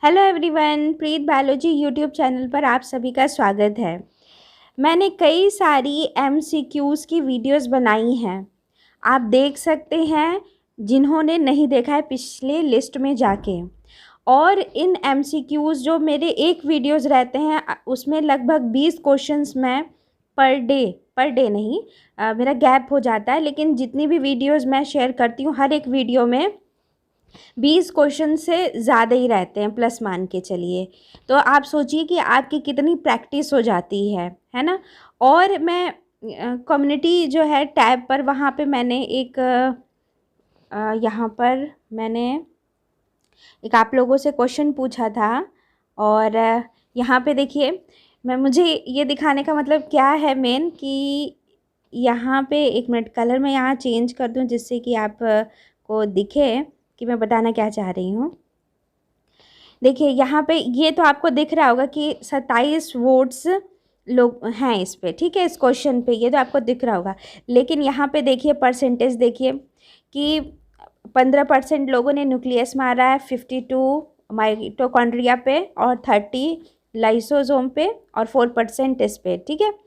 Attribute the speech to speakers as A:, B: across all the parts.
A: Hello everyone, प्रीत biology YouTube channel पर आप सभी का स्वागत है। मैंने कई सारी एमसीक्यूज़ की वीडियोस बनाई हैं। आप देख सकते हैं, जिन्होंने नहीं देखा है पिछले लिस्ट में जाके। और इन एमसीक्यूज़ जो मेरे एक वीडियोस रहते हैं उसमें लगभग 20 क्वेश्चंस मैं पर डे नहीं, मेरा गैप हो जाता है, लेकिन जितनी भी वीडियोस मैं शेयर करती हूँ हर एक वीडियो में 20 क्वेश्चन से ज़्यादा ही रहते हैं, प्लस मान के चलिए। तो आप सोचिए कि आपकी कितनी प्रैक्टिस हो जाती है ना। और मैं कम्युनिटी जो है टैब पर, वहाँ पे मैंने एक यहाँ पर मैंने एक आप लोगों से क्वेश्चन पूछा था। और यहाँ पे देखिए, मुझे ये दिखाने का मतलब क्या है मेन कि यहाँ पे एक मिनट कलर मैं यहाँ चेंज कर दूँ जिससे कि आप को दिखे कि मैं बताना क्या चाह रही हूँ। देखिए यहाँ पे ये तो आपको दिख रहा होगा कि 27 वोट्स लोग हैं इस पे, ठीक है, इस क्वेश्चन पे, ये तो आपको दिख रहा होगा। लेकिन यहाँ पे देखिए परसेंटेज देखिए कि 15% लोगों ने न्यूक्लियस मारा है, 52 माइटोकॉन्ड्रिया पे और 30 लाइसोसोम पे और 4% इस पे, ठीक है।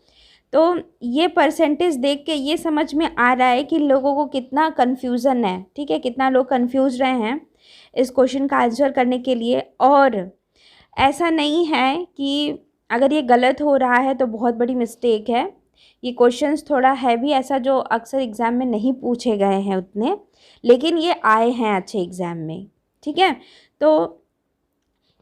A: तो ये परसेंटेज देख के ये समझ में आ रहा है कि लोगों को कितना कन्फ्यूज़न है, ठीक है, कितना लोग कन्फ्यूज़ रहे हैं इस क्वेश्चन का आंसर करने के लिए। और ऐसा नहीं है कि अगर ये गलत हो रहा है तो बहुत बड़ी मिस्टेक है। ये क्वेश्चंस थोड़ा हैवी, ऐसा जो अक्सर एग्ज़ाम में नहीं पूछे गए हैं उतने, लेकिन ये आए हैं अच्छे एग्ज़ाम में, ठीक है। तो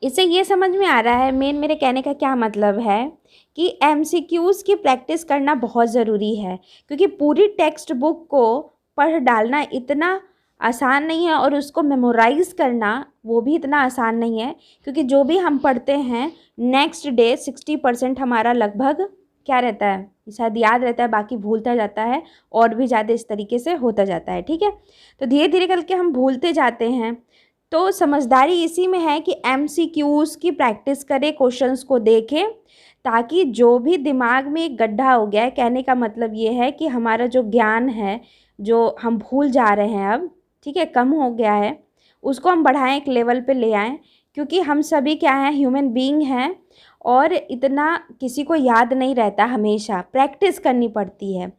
A: इससे ये समझ में आ रहा है, मेन मेरे कहने का क्या मतलब है कि एमसीक्यूज़ की प्रैक्टिस करना बहुत ज़रूरी है, क्योंकि पूरी टेक्स्ट बुक को पढ़ डालना इतना आसान नहीं है और उसको मेमोराइज़ करना वो भी इतना आसान नहीं है, क्योंकि जो भी हम पढ़ते हैं नेक्स्ट डे 60% हमारा लगभग क्या रहता है, शायद याद रहता है, बाकी भूलता जाता है और भी ज़्यादा इस तरीके से होता जाता है, ठीक है। तो धीरे धीरे करके हम भूलते जाते हैं। तो समझदारी इसी में है कि एमसीक्यूज़ की प्रैक्टिस करें, क्वेश्चंस को देखें, ताकि जो भी दिमाग में एक गड्ढा हो गया है, कहने का मतलब ये है कि हमारा जो ज्ञान है, जो हम भूल जा रहे हैं अब, ठीक है, कम हो गया है, उसको हम बढ़ाएं, एक लेवल पे ले आएं। क्योंकि हम सभी क्या हैं, ह्यूमन बीइंग हैं, और इतना किसी को याद नहीं रहता, हमेशा प्रैक्टिस करनी पड़ती है।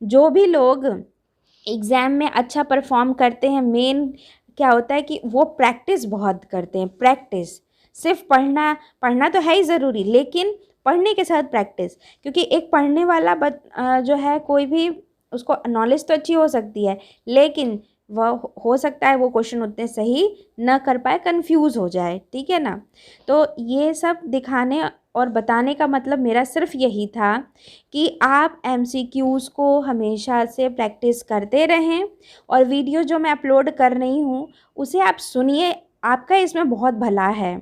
A: जो भी लोग एग्ज़ाम में अच्छा परफॉर्म करते हैं, मेन क्या होता है कि वो प्रैक्टिस बहुत करते हैं। प्रैक्टिस, सिर्फ पढ़ना पढ़ना तो है ही ज़रूरी, लेकिन पढ़ने के साथ प्रैक्टिस, क्योंकि एक पढ़ने वाला जो है, कोई भी उसको नॉलेज तो अच्छी हो सकती है, लेकिन वह हो सकता है वो क्वेश्चन उतने सही न कर पाए, कंफ्यूज हो जाए, ठीक है ना। तो ये सब दिखाने और बताने का मतलब मेरा सिर्फ यही था कि आप एमसीक्यूज़ को हमेशा से प्रैक्टिस करते रहें, और वीडियो जो मैं अपलोड कर रही हूँ उसे आप सुनिए, आपका इसमें बहुत भला है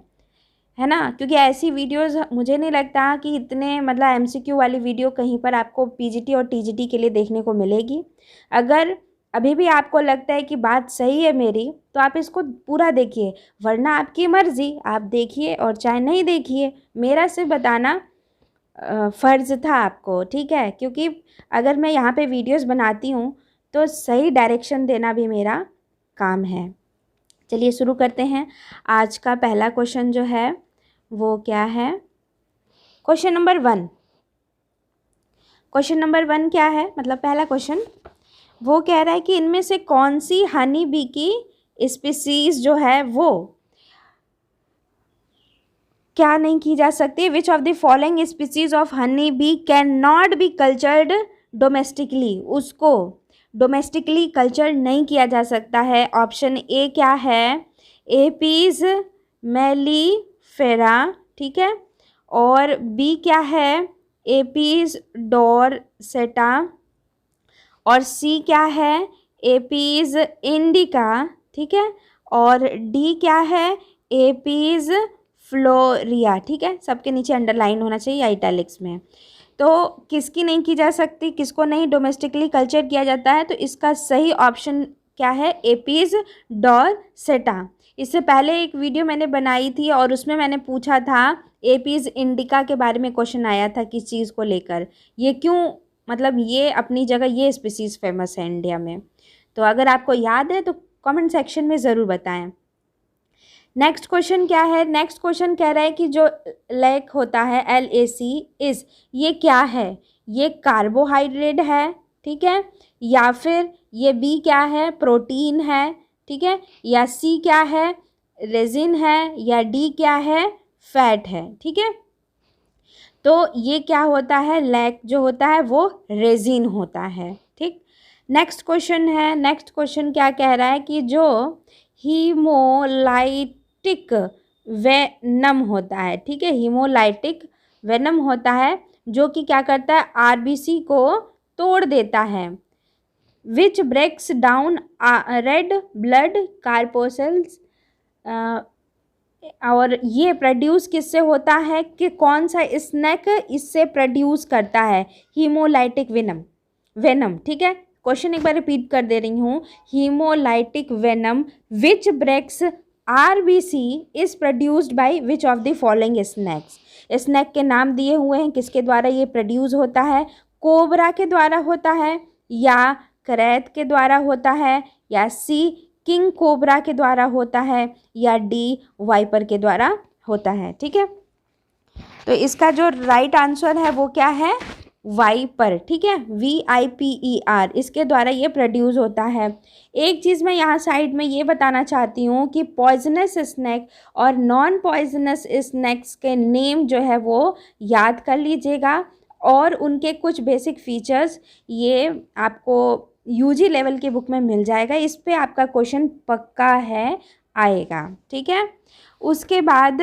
A: ना। क्योंकि ऐसी वीडियोस मुझे नहीं लगता कि इतने मतलब एमसीक्यू वाली वीडियो कहीं पर आपको पीजीटी और टीजीटी के लिए देखने को मिलेगी। अगर अभी भी आपको लगता है कि बात सही है मेरी, तो आप इसको पूरा देखिए, वरना आपकी मर्ज़ी, आप देखिए और चाहे नहीं देखिए, मेरा सिर्फ बताना फ़र्ज़ था आपको, ठीक है। क्योंकि अगर मैं यहाँ पे वीडियोस बनाती हूँ तो सही डायरेक्शन देना भी मेरा काम है। चलिए शुरू करते हैं। आज का पहला क्वेश्चन जो है वो क्या है, क्वेश्चन नंबर 1। क्वेश्चन नंबर 1 क्या है, मतलब पहला क्वेश्चन वो कह रहा है कि इनमें से कौन सी हनी बी की स्पीसीज जो है वो क्या नहीं की जा सकती। विच of the following species of honey bee can not be cultured domestically, उसको डोमेस्टिकली कल्चर नहीं किया जा सकता है। ऑप्शन ए क्या है, एपीज मेलीफेरा, ठीक है, और बी क्या है, एपीज डोरसेटा, और सी क्या है, एपीज इंडिका, ठीक है, और डी क्या है, एपीज फ्लोरिया, ठीक है। सबके नीचे अंडरलाइन होना चाहिए इटैलिक्स में। तो किसकी नहीं की जा सकती, किसको नहीं डोमेस्टिकली कल्चर किया जाता है, तो इसका सही ऑप्शन क्या है, एपीज डोरसेटा। इससे पहले एक वीडियो मैंने बनाई थी और उसमें मैंने पूछा था, एपीज इंडिका के बारे में क्वेश्चन आया था किस चीज़ को लेकर, ये क्यों, मतलब ये अपनी जगह ये स्पीसीज़ फेमस है इंडिया में। तो अगर आपको याद है तो कमेंट सेक्शन में ज़रूर बताएं। नेक्स्ट क्वेश्चन क्या है, नेक्स्ट क्वेश्चन कह रहा है कि जो लैक होता है LAC इस, ये क्या है, ये कार्बोहाइड्रेट है, ठीक है, या फिर ये B क्या है, प्रोटीन है, ठीक है, या C क्या है, रेजिन है, या D क्या है, फैट है, ठीक है। तो ये क्या होता है, लैक जो होता है वो रेजिन होता है, ठीक। नेक्स्ट क्वेश्चन है, नेक्स्ट क्वेश्चन क्या कह रहा है कि जो हीमोलाइटिक वेनम होता है, ठीक है, हीमोलाइटिक वेनम होता है जो कि क्या करता है, RBC को तोड़ देता है, which breaks down red blood corpuscles, और ये प्रोड्यूस किससे होता है, कि कौन सा स्नैक इससे प्रोड्यूस करता है, हीमोलाइटिक वेनम, वेनम, ठीक है। क्वेश्चन एक बार रिपीट कर दे रही हूँ, haemolytic venom which breaks RBC is produced by which of the following snakes. Snake के नाम दिए हुए हैं, किसके द्वारा ये प्रोड्यूस होता है, कोबरा के द्वारा होता है, या करैत के द्वारा होता है, या C किंग कोबरा के द्वारा होता है, या D वाइपर के द्वारा होता है, ठीक है। तो इसका जो राइट आंसर है वो क्या है, वाइपर, ठीक है, VIPER, इसके द्वारा ये प्रोड्यूस होता है। एक चीज़ मैं यहाँ साइड में ये बताना चाहती हूँ कि पॉइजनस स्नैक और नॉन पॉइजनस स्नैक्स के नेम जो है वो याद कर लीजिएगा, और उनके कुछ बेसिक फीचर्स ये आपको UG लेवल की बुक में मिल जाएगा, इस पे आपका क्वेश्चन पक्का है आएगा, ठीक है। उसके बाद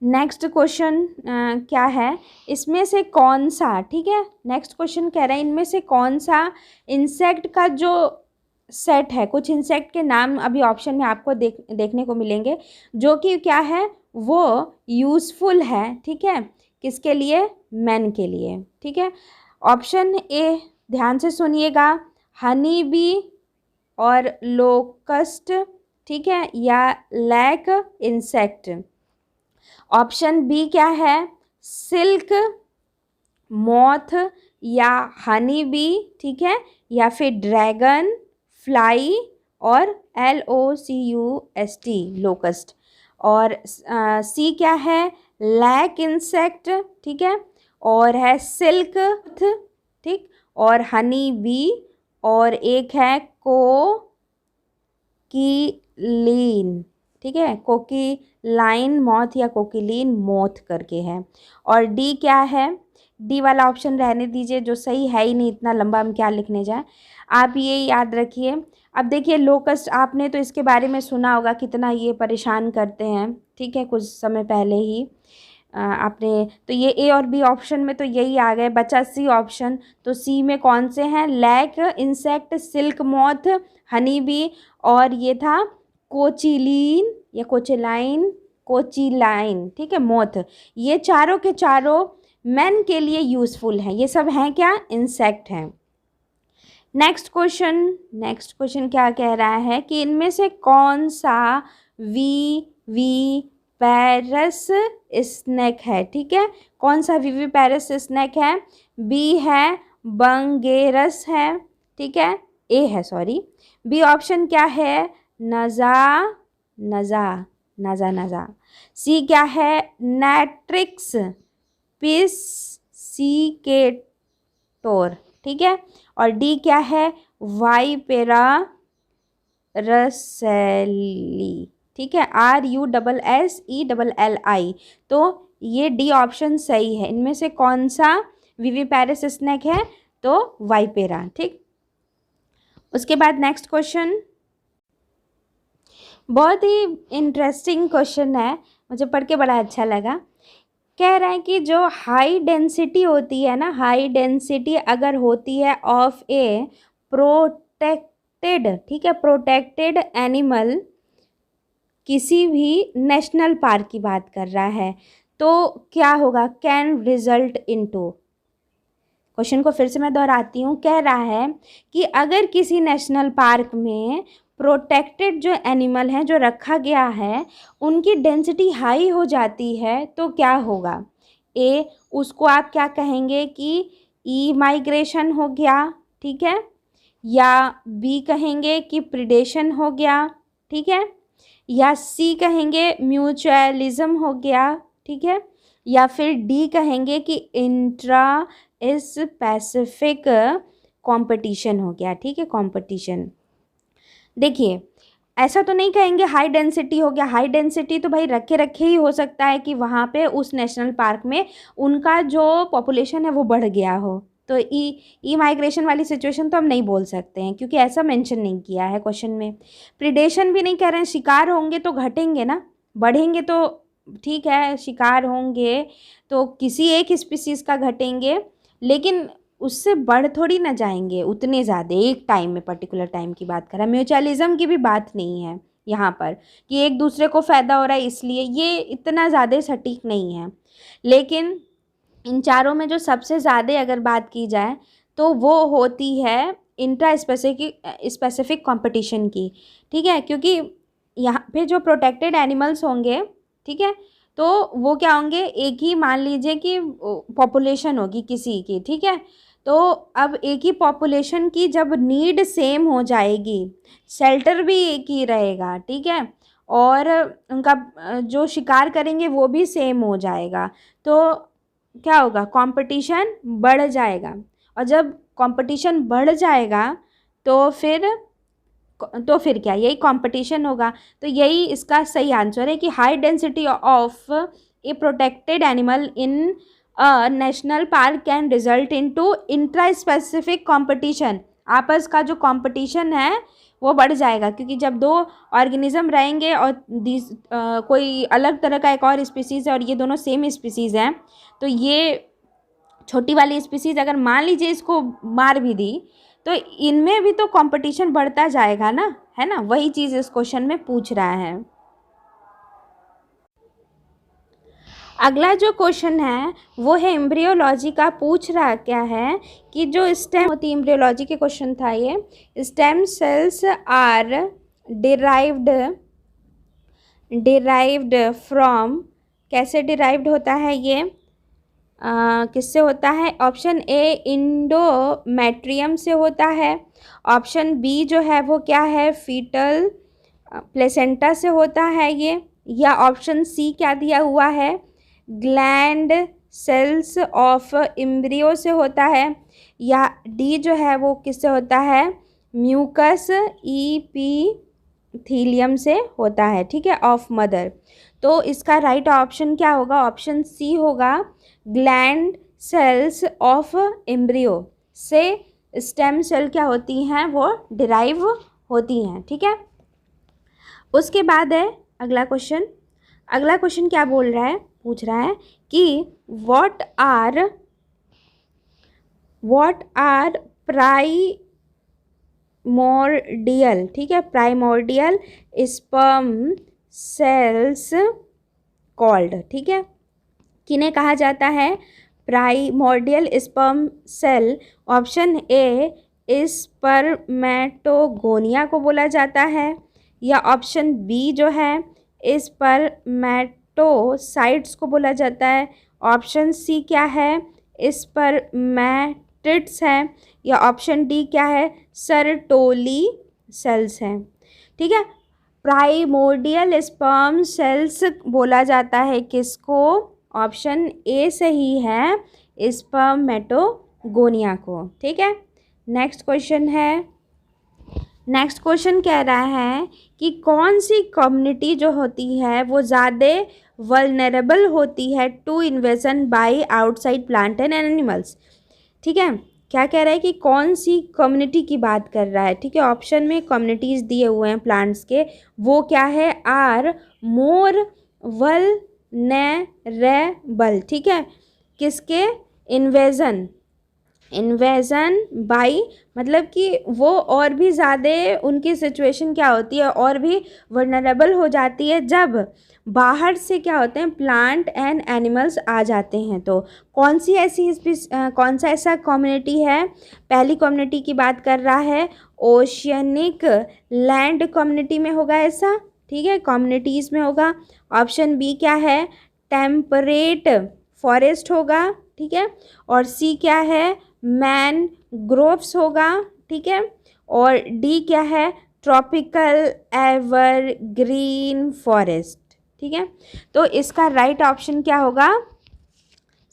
A: नेक्स्ट क्वेश्चन क्या है, इसमें से कौन सा, ठीक है, नेक्स्ट क्वेश्चन कह रहा है इनमें से कौन सा इंसेक्ट का जो सेट है, कुछ इंसेक्ट के नाम अभी ऑप्शन में आपको देखने को मिलेंगे जो कि क्या है, वो यूज़फुल है, ठीक है, किसके लिए, मैन के लिए, ठीक है। ऑप्शन ए ध्यान से सुनिएगा, हनी बी और लोकस्ट, ठीक है, या लैक इंसेक्ट। ऑप्शन बी क्या है, सिल्क मॉथ या हनी बी, ठीक है, या फिर ड्रैगन फ्लाई और LOCUST लोकस्ट, और सी क्या है, लैक इंसेक्ट, ठीक है, और है सिल्क, ठीक, और हनी बी, और एक है कोकीलीन, ठीक है, कोकीलाइन मॉथ या कोकीलीन मॉथ करके है। और डी क्या है, डी वाला ऑप्शन रहने दीजिए, जो सही है ही नहीं, इतना लंबा हम क्या लिखने जाए, आप ये याद रखिए। अब देखिए लोकस्ट, आपने तो इसके बारे में सुना होगा कितना ये परेशान करते हैं, ठीक है, कुछ समय पहले ही आपने, तो ये ए और बी ऑप्शन में तो यही आ गए, बचा सी ऑप्शन। तो सी में कौन से हैं, lac insect, silk moth, honey bee, और ये था कोचिलीन या कोचिलाइन, ठीक है, मोथ। ये चारों के चारों मैन के लिए यूज़फुल हैं, ये सब हैं क्या, इंसेक्ट हैं। नेक्स्ट क्वेश्चन क्या कह रहा है कि इनमें से कौन सा विविपैरस स्नैक है, ठीक है, कौन सा विविपैरस स्नैक है, बी है बंगेरस है, ठीक है, ए है सॉरी, बी ऑप्शन क्या है, नज़ा, सी क्या है, नेट्रिक्स पिस्सिकेटोर, ठीक है, और डी क्या है, वाइपेरा रसेली, ठीक है, RUSSELLI। तो ये डी ऑप्शन सही है। इनमें से कौन सा विविपैरस स्नैक है, तो वाइपेरा, ठीक। उसके बाद नेक्स्ट क्वेश्चन बहुत ही इंटरेस्टिंग क्वेश्चन है, मुझे पढ़ के बड़ा अच्छा लगा। कह रहा है कि जो हाई डेंसिटी होती है ना, हाई डेंसिटी अगर होती है ऑफ ए प्रोटेक्टेड, ठीक है, प्रोटेक्टेड एनिमल, किसी भी नेशनल पार्क की बात कर रहा है, तो क्या होगा, कैन रिजल्ट इनटू। क्वेश्चन को फिर से मैं दोहराती हूँ, कह रहा है कि अगर किसी नेशनल पार्क में प्रोटेक्टेड जो एनिमल हैं जो रखा गया है उनकी डेंसिटी हाई हो जाती है तो क्या होगा, ए उसको आप क्या कहेंगे कि ई माइग्रेशन हो गया, ठीक है, या बी कहेंगे कि प्रिडेशन हो गया, ठीक है, या सी कहेंगे म्यूचुअलिज्म हो गया, ठीक है, या फिर डी कहेंगे कि इंट्रा स्पेसिफिक कंपटीशन हो गया, ठीक है, कंपटीशन। देखिए ऐसा तो नहीं कहेंगे हाई डेंसिटी हो गया, हाई डेंसिटी तो भाई रखे रखे ही हो सकता है कि वहाँ पे उस नेशनल पार्क में उनका जो पॉपुलेशन है वो बढ़ गया हो, तो ई माइग्रेशन वाली सिचुएशन तो हम नहीं बोल सकते हैं क्योंकि ऐसा मेंशन नहीं किया है क्वेश्चन में। प्रिडेशन भी नहीं कह रहे हैं, शिकार होंगे तो घटेंगे ना, बढ़ेंगे तो ठीक है, शिकार होंगे तो किसी एक स्पीसीज़ का घटेंगे, लेकिन उससे बढ़ थोड़ी ना जाएंगे उतने ज़्यादा एक टाइम में, पर्टिकुलर टाइम की बात कर रहा है। म्यूचुअलिज्म की भी बात नहीं है यहाँ पर कि एक दूसरे को फ़ायदा हो रहा है इसलिए, ये इतना ज़्यादा सटीक नहीं है। लेकिन इन चारों में जो सबसे ज़्यादा अगर बात की जाए तो वो होती है इंट्रा स्पेसिफिक कंपटीशन की, ठीक है, क्योंकि यहाँ पे जो प्रोटेक्टेड एनिमल्स होंगे, ठीक है, तो वो क्या होंगे, एक ही मान लीजिए कि पॉपुलेशन होगी किसी की, ठीक है, तो अब एक ही पॉपुलेशन की जब नीड सेम हो जाएगी, शेल्टर भी एक ही रहेगा, ठीक है, और उनका जो शिकार करेंगे वो भी सेम हो जाएगा, तो क्या होगा, कंपटीशन बढ़ जाएगा। और जब कंपटीशन बढ़ जाएगा तो फिर क्या, यही कंपटीशन होगा। तो यही इसका सही आंसर है कि high density of A protected animal in a national park can result into intra specific competition. आपस का जो कंपटीशन है वो बढ़ जाएगा, क्योंकि जब दो ऑर्गेनिज्म रहेंगे और कोई अलग तरह का एक और स्पीसीज़ है और ये दोनों सेम स्पीसीज़ हैं, तो ये छोटी वाली स्पीसीज़ अगर मान लीजिए इसको मार भी दी तो इनमें भी तो कंपटीशन बढ़ता जाएगा ना, है ना, वही चीज़ इस क्वेश्चन में पूछ रहा है। अगला जो क्वेश्चन है वो है एम्ब्रियोलॉजी का। पूछ रहा क्या है कि जो स्टेम होती है, एम्ब्रियोलॉजी के क्वेश्चन था ये, stem cells are derived from, कैसे डिराइव्ड होता है ये, किससे होता है, ऑप्शन ए इंडोमेट्रियम से होता है, ऑप्शन बी जो है वो क्या है, फीटल प्लेसेंटा से होता है ये, या ऑप्शन सी क्या दिया हुआ है, ग्लैंड सेल्स ऑफ एम्ब्रियो से होता है, या डी जो है वो किससे होता है, म्यूकस ईपीथीलियम से होता है, ठीक है, ऑफ मदर। तो इसका राइट ऑप्शन क्या होगा, ऑप्शन सी होगा, ग्लैंड सेल्स ऑफ एम्ब्रियो से स्टेम सेल क्या होती हैं, वो डिराइव होती हैं, ठीक है। उसके बाद है अगला क्वेश्चन। अगला क्वेश्चन क्या बोल रहा है, पूछ रहा है कि व्हाट आर प्राइमोर्डियल, ठीक है, प्राइमोर्डियल स्पर्म सेल्स कॉल्ड, ठीक है, किन्हें कहा जाता है, primordial sperm cell. Option A spermatogonia को बोला जाता है, या ऑप्शन बी जो है स्पर्मेटोसाइट्स को बोला जाता है, ऑप्शन सी क्या है, स्पर्मेटिड्स है, या ऑप्शन डी क्या है, सर्टोली सेल्स हैं, ठीक है। प्राइमोर्डियल स्पर्म सेल्स बोला जाता है किसको, ऑप्शन ए सही है, स्पर्मेटोगोनिया को, ठीक है। नेक्स्ट क्वेश्चन कह रहा है कि कौन सी कम्युनिटी जो होती है वो ज़्यादा वल्नरेबल होती है to invasion by outside plant and animals, ठीक है। क्या कह रहा है कि कौन सी कम्युनिटी की बात कर रहा है, ठीक है। ऑप्शन में कम्युनिटीज़ दिए हुए हैं प्लांट्स के, वो क्या है, आर मोर वल्नरेबल, ठीक है, किसके, इन्वेजन बाई, मतलब कि वो और भी ज़्यादा उनकी सिचुएशन क्या होती है, और भी वल्नरेबल हो जाती है जब बाहर से क्या होते हैं, प्लांट एंड एनिमल्स आ जाते हैं। तो कौन सा ऐसा कम्युनिटी है, पहली कम्युनिटी की बात कर रहा है, ओशियनिक लैंड कम्युनिटी में होगा ऐसा, ठीक है, कम्युनिटीज़ में होगा। ऑप्शन बी क्या है, टेम्परेट फॉरेस्ट होगा, ठीक है, और सी क्या है, मैनग्रोव्स होगा, ठीक है, और डी क्या है, ट्रॉपिकल एवरग्रीन फॉरेस्ट। ठीक है, तो इसका राइट ऑप्शन क्या होगा?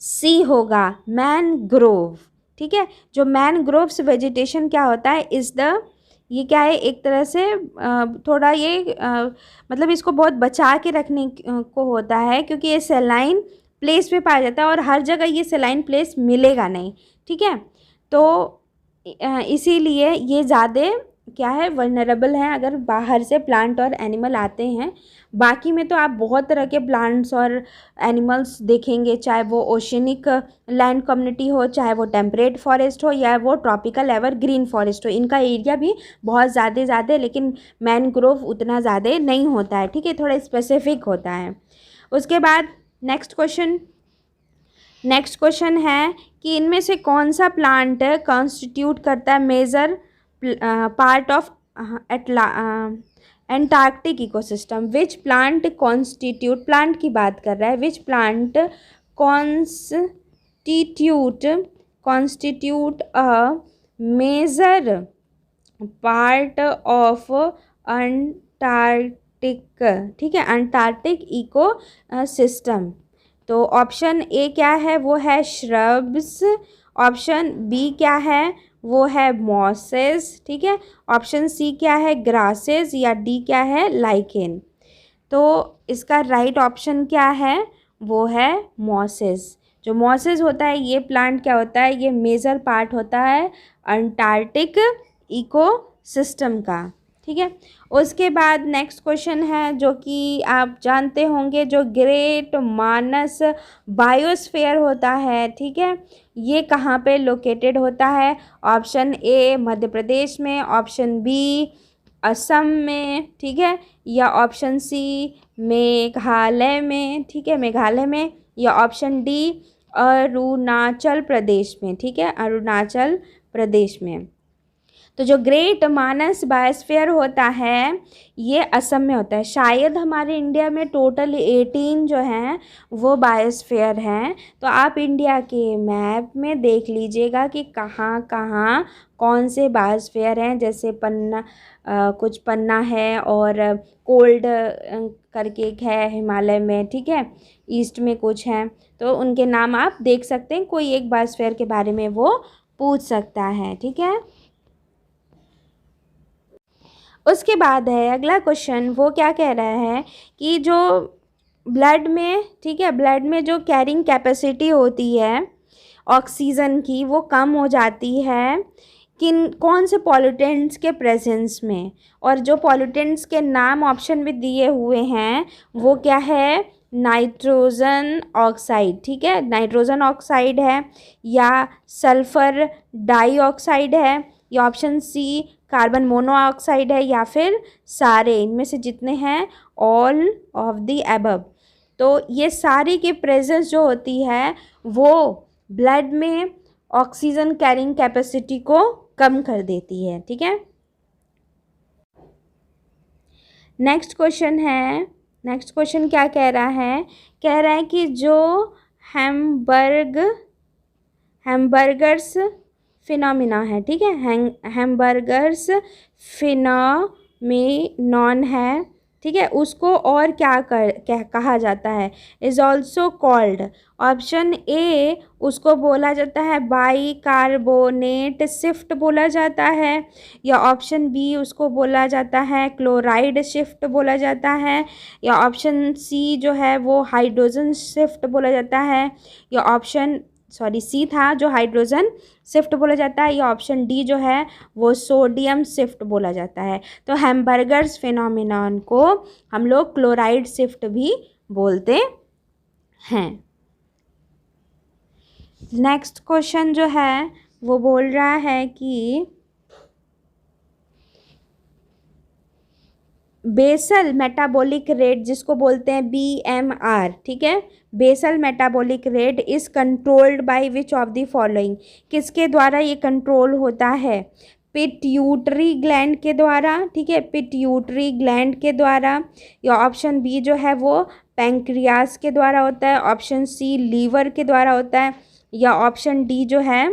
A: सी होगा, मैनग्रोव। ठीक है, जो मैनग्रोव्स वेजिटेशन क्या होता है, इज़ द, ये क्या है, एक तरह से थोड़ा ये मतलब इसको बहुत बचा के रखने को होता है, क्योंकि ये सेलाइन प्लेस पे पाया जाता है और हर जगह ये सेलाइन प्लेस मिलेगा नहीं। ठीक है, तो इसीलिए ये ज़्यादा क्या है, वल्नरेबल हैं अगर बाहर से प्लांट और एनिमल आते हैं। बाकी में तो आप बहुत तरह के प्लांट्स और एनिमल्स देखेंगे, चाहे वो ओशनिक लैंड कम्युनिटी हो, चाहे वो टेम्परेट फॉरेस्ट हो, या वो ट्रॉपिकल एवरग्रीन फॉरेस्ट हो। इनका एरिया भी बहुत ज़्यादा लेकिन मैनग्रोव उतना ज़्यादा नहीं होता है। ठीक है, थोड़ा स्पेसिफिक होता है। उसके बाद नेक्स्ट क्वेश्चन है कि इनमें से कौन सा प्लांट कॉन्स्टिट्यूट करता है major part of Antarctic ecosystem. Which plant constitute, plant की बात कर रहा है, which plant constitute a major part of Antarctic. ठीक है, अंटार्कटिक इको सिस्टम। तो ऑप्शन ए क्या है, वो है श्रब्स। ऑप्शन बी क्या है, वो है मॉसेस। ठीक है, ऑप्शन सी क्या है, ग्रासेस, या डी क्या है, लाइकेन। तो इसका राइट ऑप्शन क्या है, वो है मॉसेस। जो मॉसेस होता है, ये प्लांट क्या होता है, ये मेजर पार्ट होता है अंटार्कटिक इको सिस्टम का। ठीक है, उसके बाद नेक्स्ट क्वेश्चन है जो कि आप जानते होंगे, जो ग्रेट मानस बायोस्फीयर होता है। ठीक है, ये कहाँ पे लोकेटेड होता है? ऑप्शन ए मध्य प्रदेश में, ऑप्शन बी असम में, ठीक है, या ऑप्शन सी मेघालय में। ठीक है, मेघालय में, या ऑप्शन डी अरुणाचल प्रदेश में। ठीक है, अरुणाचल प्रदेश में। तो जो ग्रेट मानस बायोस्फीयर होता है, ये असम में होता है। शायद हमारे इंडिया में टोटल 18 जो हैं वो बायोस्फीयर हैं। तो आप इंडिया के मैप में देख लीजिएगा कि कहाँ कहाँ कौन से बायोस्फीयर हैं। जैसे पन्ना, कुछ पन्ना है, और कोल्ड करके एक है हिमालय में। ठीक है, ईस्ट में कुछ हैं, तो उनके नाम आप देख सकते हैं। कोई एक बायोस्फीयर के बारे में वो पूछ सकता है। ठीक है, उसके बाद है अगला क्वेश्चन, वो क्या कह रहा है कि जो ब्लड में, ठीक है, ब्लड में जो कैरिंग कैपेसिटी होती है ऑक्सीजन की, वो कम हो जाती है कौन से पॉल्यूटेंट्स के प्रेजेंस में। और जो पॉल्यूटेंट्स के नाम ऑप्शन में दिए हुए हैं वो क्या है, नाइट्रोजन ऑक्साइड। ठीक है, नाइट्रोजन ऑक्साइड है, या सल्फर डाइऑक्साइड है, या ऑप्शन सी कार्बन मोनोऑक्साइड है, या फिर सारे इनमें से जितने हैं, ऑल ऑफ द अबव। तो ये सारी की प्रेजेंस जो होती है वो ब्लड में ऑक्सीजन कैरिंग कैपेसिटी को कम कर देती है। ठीक है, नेक्स्ट क्वेश्चन क्या कह रहा है, कह रहा है कि जो हैमबर्गर्स फिनोमिना है, ठीक है, हैमबर्गर्स फिनोमिनॉन है, ठीक है, उसको और क्या कहा जाता है, is also called. Option A उसको बोला जाता है बाई कार्बोनेट शिफ्ट बोला जाता है, या ऑप्शन बी उसको बोला जाता है क्लोराइड शिफ्ट बोला जाता है, या ऑप्शन सी जो है वो हाइड्रोजन शिफ्ट बोला जाता है, या ऑप्शन सी था जो हाइड्रोजन शिफ्ट बोला जाता है, या ऑप्शन डी जो है वो सोडियम शिफ्ट बोला जाता है। तो हैमबर्गर्स फिनोमिनॉन को हम लोग क्लोराइड शिफ्ट भी बोलते हैं। नेक्स्ट क्वेश्चन जो है वो बोल रहा है कि बेसल मेटाबॉलिक रेट, जिसको बोलते हैं BMR, ठीक है, basal metabolic rate is controlled by which of the following. किसके द्वारा ये कंट्रोल होता है? पिट्यूटरी ग्लैंड के द्वारा, ठीक है, पिट्यूटरी ग्लैंड के द्वारा, या ऑप्शन बी जो है वो पैंक्रियास के द्वारा होता है, ऑप्शन सी लीवर के द्वारा होता है, या ऑप्शन डी जो है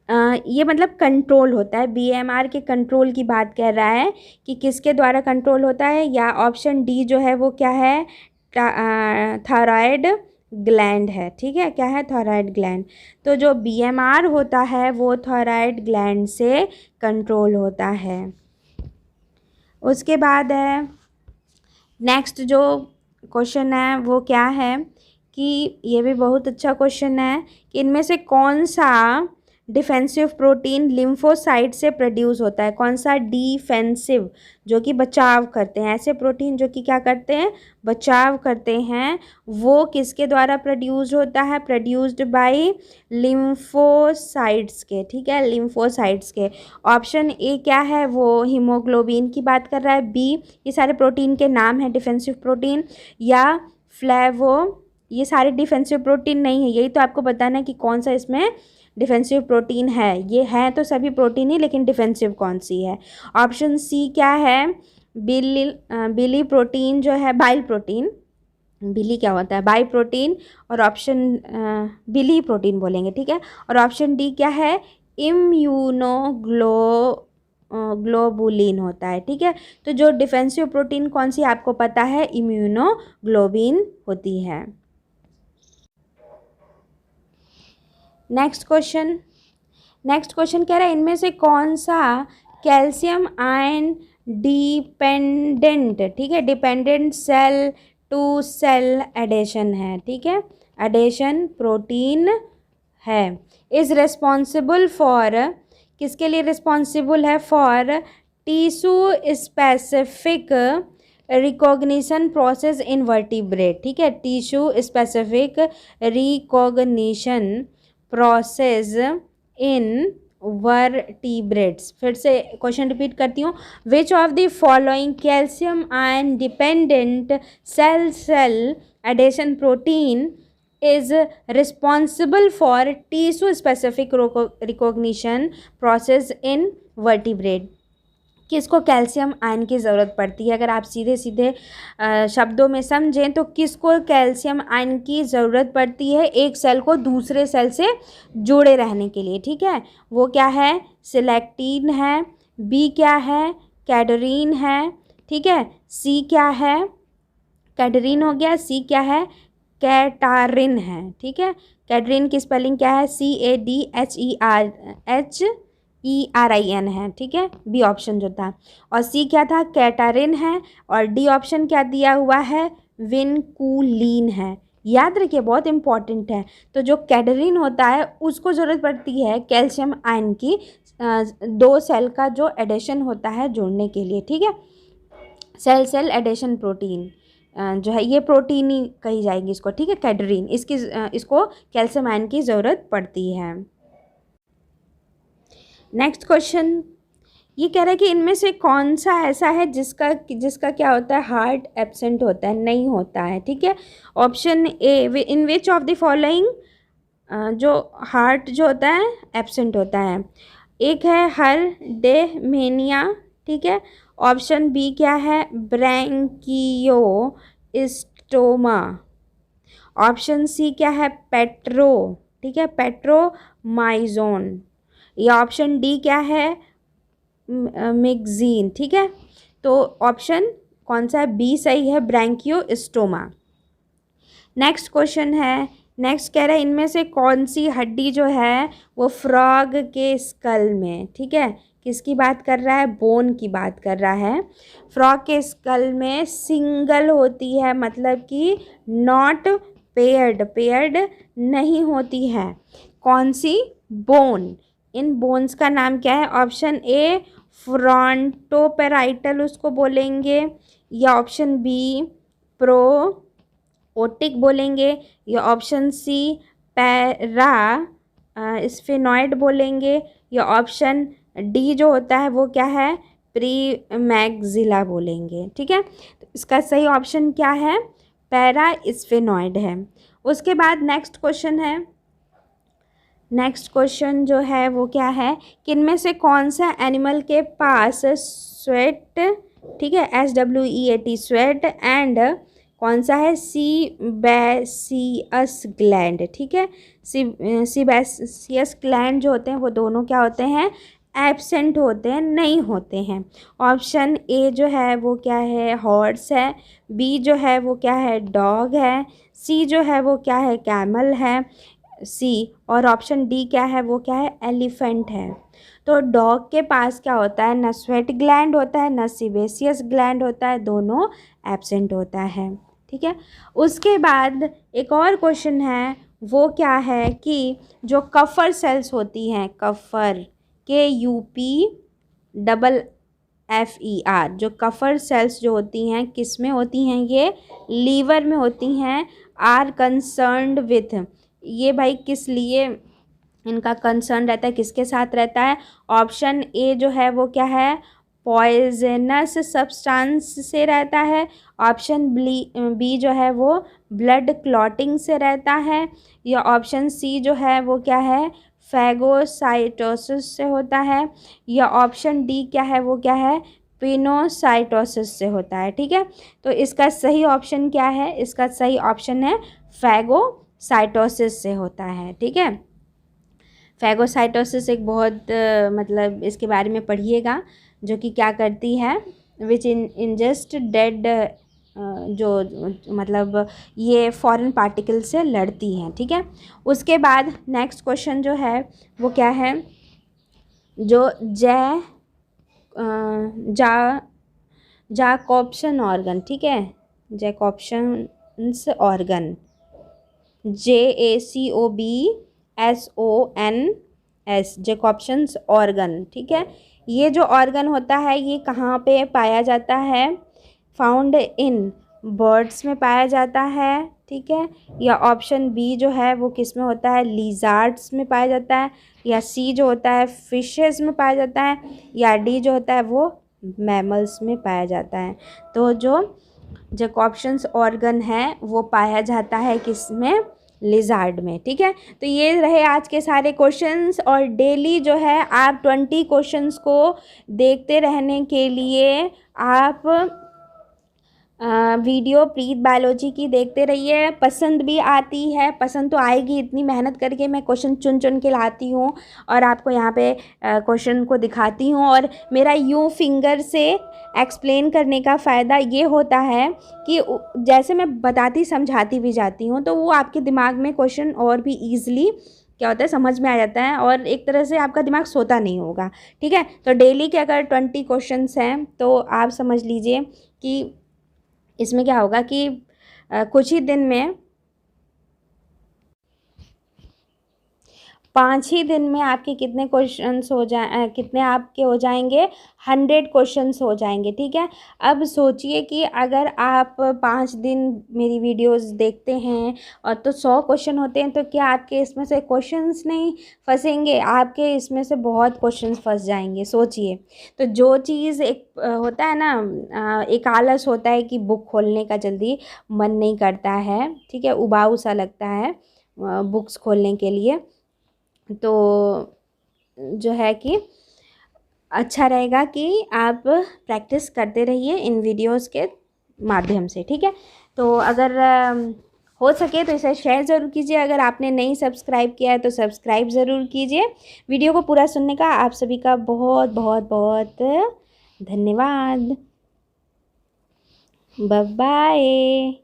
A: ये मतलब कंट्रोल होता है, बीएमआर के कंट्रोल की बात कर रहा है कि किसके द्वारा कंट्रोल होता है। या ऑप्शन डी जो है वो क्या है, थायराइड ग्लैंड है। ठीक है, क्या है, थायराइड ग्लैंड। तो जो बीएमआर होता है वो थायराइड ग्लैंड से कंट्रोल होता है। उसके बाद है नेक्स्ट जो क्वेश्चन है वो क्या है कि ये भी बहुत अच्छा क्वेश्चन है कि इनमें से कौन सा डिफेंसिव प्रोटीन लिम्फोसाइट से प्रोड्यूस होता है। कौन सा डिफेंसिव, जो कि बचाव करते हैं, ऐसे प्रोटीन जो कि क्या करते हैं, बचाव करते हैं, वो किसके द्वारा प्रोड्यूस होता है, प्रोड्यूस्ड बाय लिम्फोसाइट्स के। ठीक है, लिम्फोसाइट्स के। ऑप्शन ए क्या है, वो हीमोग्लोबिन की बात कर रहा है। बी, ये सारे प्रोटीन के नाम हैं डिफेंसिव प्रोटीन। या फ्लेवो, ये सारे डिफेंसिव प्रोटीन नहीं है, यही तो आपको बताना है कि कौन सा इसमें डिफेंसिव प्रोटीन है। ये है तो सभी प्रोटीन ही, लेकिन डिफेंसिव कौन सी है। ऑप्शन सी क्या है, बिली प्रोटीन जो है, बाइल प्रोटीन, बिली क्या होता है, बाई प्रोटीन। और ऑप्शन बिली प्रोटीन बोलेंगे। ठीक है, और ऑप्शन डी क्या है, ग्लोबुलिन होता है। ठीक है, तो जो डिफेंसिव प्रोटीन कौन सी आपको पता है, इम्यूनोग्लोबिन होती है। नेक्स्ट क्वेश्चन कह रहा है इनमें से कौन सा कैल्शियम आयन डिपेंडेंट, ठीक है, dependent cell to cell adhesion है। ठीक है, एडेशन प्रोटीन है। इज रिस्पॉन्सिबल फॉर, किसके लिए रिस्पॉन्सिबल है, for tissue specific recognition process in vertebrate. ठीक है, tissue specific recognition process in vertebrates. फिर से क्वेश्चन रिपीट करती हूँ, which of the following calcium ion dependent cell adhesion protein is responsible for tissue specific recognition process in vertebrate। किसको calcium ion की ज़रूरत पड़ती है, अगर आप सीधे सीधे शब्दों में समझें तो किसको कैल्शियम आयन की ज़रूरत पड़ती है, एक सेल को दूसरे सेल से जुड़े रहने के लिए। ठीक है, वो क्या है, सिलेक्टिन है। बी क्या है, कैडरीन है। ठीक है, सी क्या है, कैडरीन हो गया। सी क्या है, कैटारिन है। ठीक है, कैटरिन की स्पेलिंग क्या है, CADHERIN है। ठीक है, बी ऑप्शन जो था। और सी क्या था, कैटारिन है। और डी ऑप्शन क्या दिया हुआ है, विनकुलिन है। याद रखिए, बहुत इंपॉर्टेंट है। तो जो कैडरिन होता है उसको ज़रूरत पड़ती है कैल्शियम आयन की, दो सेल का जो एडेशन होता है जोड़ने के लिए। ठीक है, सेल एडेशन प्रोटीन जो है, ये प्रोटीन ही कही जाएगी इसको। ठीक है, कैडरीन, इसको कैल्शियम आयन की ज़रूरत पड़ती है। नेक्स्ट क्वेश्चन ये कह रहा है कि इनमें से कौन सा ऐसा है जिसका क्या होता है, हार्ट एब्सेंट होता है, नहीं होता है। ठीक है, option A, in which of the following जो हार्ट जो होता है एब्सेंट होता है। एक है हार्डेमेनिया। ठीक है, ऑप्शन बी क्या है, ब्रैंकियोस्टोमा। ऑप्शन सी क्या है, ठीक है, पेट्रोमाइजोन। या ऑप्शन डी क्या है, मिक्जीन। ठीक है, तो ऑप्शन कौन सा है, बी सही है, ब्रैंकियोस्टोमा। नेक्स्ट क्वेश्चन है, नेक्स्ट कह रहा है इनमें से कौन सी हड्डी जो है वो फ्रॉग के स्कल में, ठीक है, किसकी बात कर रहा है, बोन की बात कर रहा है। फ्रॉग के स्कल में सिंगल होती है, मतलब कि नॉट पेयर्ड नहीं होती है। कौन सी बोन, इन बोन्स का नाम क्या है, ऑप्शन ए फ्रंटोपेराइटल उसको बोलेंगे, या ऑप्शन बी ओटिक बोलेंगे, या ऑप्शन सी पैरा स्फेनॉइड बोलेंगे, या ऑप्शन डी जो होता है वो क्या है, प्रीमैक्सिला बोलेंगे। ठीक है, तो इसका सही ऑप्शन क्या है, पैरा स्फेनॉइड है। उसके बाद नेक्स्ट क्वेश्चन है, नेक्स्ट क्वेश्चन जो है वो क्या है कि इनमें से कौन सा एनिमल के पास स्वेट, ठीक है, SWEAT स्वेट, एंड कौन सा है, सीबेसियस ग्लैंड, ठीक है। सीबेसियस ग्लैंड जो होते हैं वो दोनों क्या होते हैं, एब्सेंट होते हैं, नहीं होते हैं। ऑप्शन ए जो है वो क्या है, हॉर्स है। बी जो है वो क्या है, डॉग है। सी जो है वो क्या है, कैमल है। सी और ऑप्शन डी क्या है, वो क्या है, एलिफेंट है। तो डॉग के पास क्या होता है, ना स्वेट ग्लैंड होता है ना सीबेसियस ग्लैंड होता है, दोनों एब्सेंट होता है, ठीक है। उसके बाद एक और क्वेश्चन है, वो क्या है कि जो कफर सेल्स होती हैं, कफर, KUPFER, जो कफर सेल्स जो होती हैं किस में होती हैं, ये लीवर में होती हैं। आर कंसर्न्ड विथ, ये भाई किस लिए इनका कंसर्न रहता है, किसके साथ रहता है। ऑप्शन ए जो है वो क्या है, पॉइजनस सब्सटेंस से रहता है। ऑप्शन बी जो है वो ब्लड क्लॉटिंग से रहता है। या ऑप्शन सी जो है वो क्या है, फैगोसाइटोसिस से होता है। या ऑप्शन डी क्या है, वो क्या है, पिनोसाइटोसिस से होता है, ठीक है। तो इसका सही ऑप्शन क्या है, इसका सही ऑप्शन है फैगोसाइटोसिस से होता है, ठीक है। फैगोसाइटोसिस एक बहुत मतलब इसके बारे में पढ़िएगा, जो कि क्या करती है, विच इंजेस्ट डेड, जो मतलब ये फॉरेन पार्टिकल से लड़ती हैं, ठीक है। उसके बाद नेक्स्ट क्वेश्चन जो है वो क्या है, जो जैकोब्सन ऑर्गन, ठीक है, जैकोब्सन्स ऑर्गन, JACOBSONS, जैकोब्सन्स ऑर्गन, ठीक है। ये जो ऑर्गन होता है ये कहाँ पे पाया जाता है, फाउंड इन बर्ड्स में पाया जाता है, ठीक है। या ऑप्शन बी जो है वो किस में होता है, लिजार्ड्स में पाया जाता है। या सी जो होता है फिशेस में पाया जाता है। या डी जो होता है वो मैमल्स में पाया जाता है। तो जो जैकोब्सन्स ऑर्गन है वो पाया जाता है किस में, लिजार्ड में, ठीक है। तो ये रहे आज के सारे क्वेश्चंस, और डेली जो है आप 20 क्वेश्चंस को देखते रहने के लिए आप वीडियो प्रीत बायोलॉजी की देखते रहिए। पसंद भी आती है, पसंद तो आएगी, इतनी मेहनत करके मैं क्वेश्चन चुन चुन के लाती हूँ और आपको यहाँ पे क्वेश्चन को दिखाती हूँ। और मेरा यूँ फिंगर से एक्सप्लेन करने का फ़ायदा ये होता है कि जैसे मैं बताती समझाती भी जाती हूँ तो वो आपके दिमाग में क्वेश्चन और भी ईज़िली क्या होता है, समझ में आ जाता है, और एक तरह से आपका दिमाग सोता नहीं होगा, ठीक है। तो डेली के अगर 20 क्वेश्चंस हैं तो आप समझ लीजिए कि इसमें क्या होगा कि कुछ ही दिन में 5 ही दिन में आपके कितने क्वेश्चंस हो जाए, कितने आपके हो जाएंगे, 100 क्वेश्चंस हो जाएंगे, ठीक है। अब सोचिए कि अगर आप 5 दिन मेरी वीडियोस देखते हैं और तो 100 क्वेश्चन होते हैं, तो क्या आपके इसमें से क्वेश्चंस नहीं फंसेंगे, आपके इसमें से बहुत क्वेश्चंस फंस जाएंगे, सोचिए। तो जो चीज़ एक होता है ना, एक आलस होता है कि बुक खोलने का जल्दी मन नहीं करता है, ठीक है, उबाऊ सा लगता है बुक्स खोलने के लिए, तो जो है कि अच्छा रहेगा कि आप प्रैक्टिस करते रहिए इन वीडियोस के माध्यम से, ठीक है। तो अगर हो सके तो इसे शेयर ज़रूर कीजिए। अगर आपने नहीं सब्सक्राइब किया है तो सब्सक्राइब ज़रूर कीजिए। वीडियो को पूरा सुनने का आप सभी का बहुत बहुत बहुत धन्यवाद। Bye bye.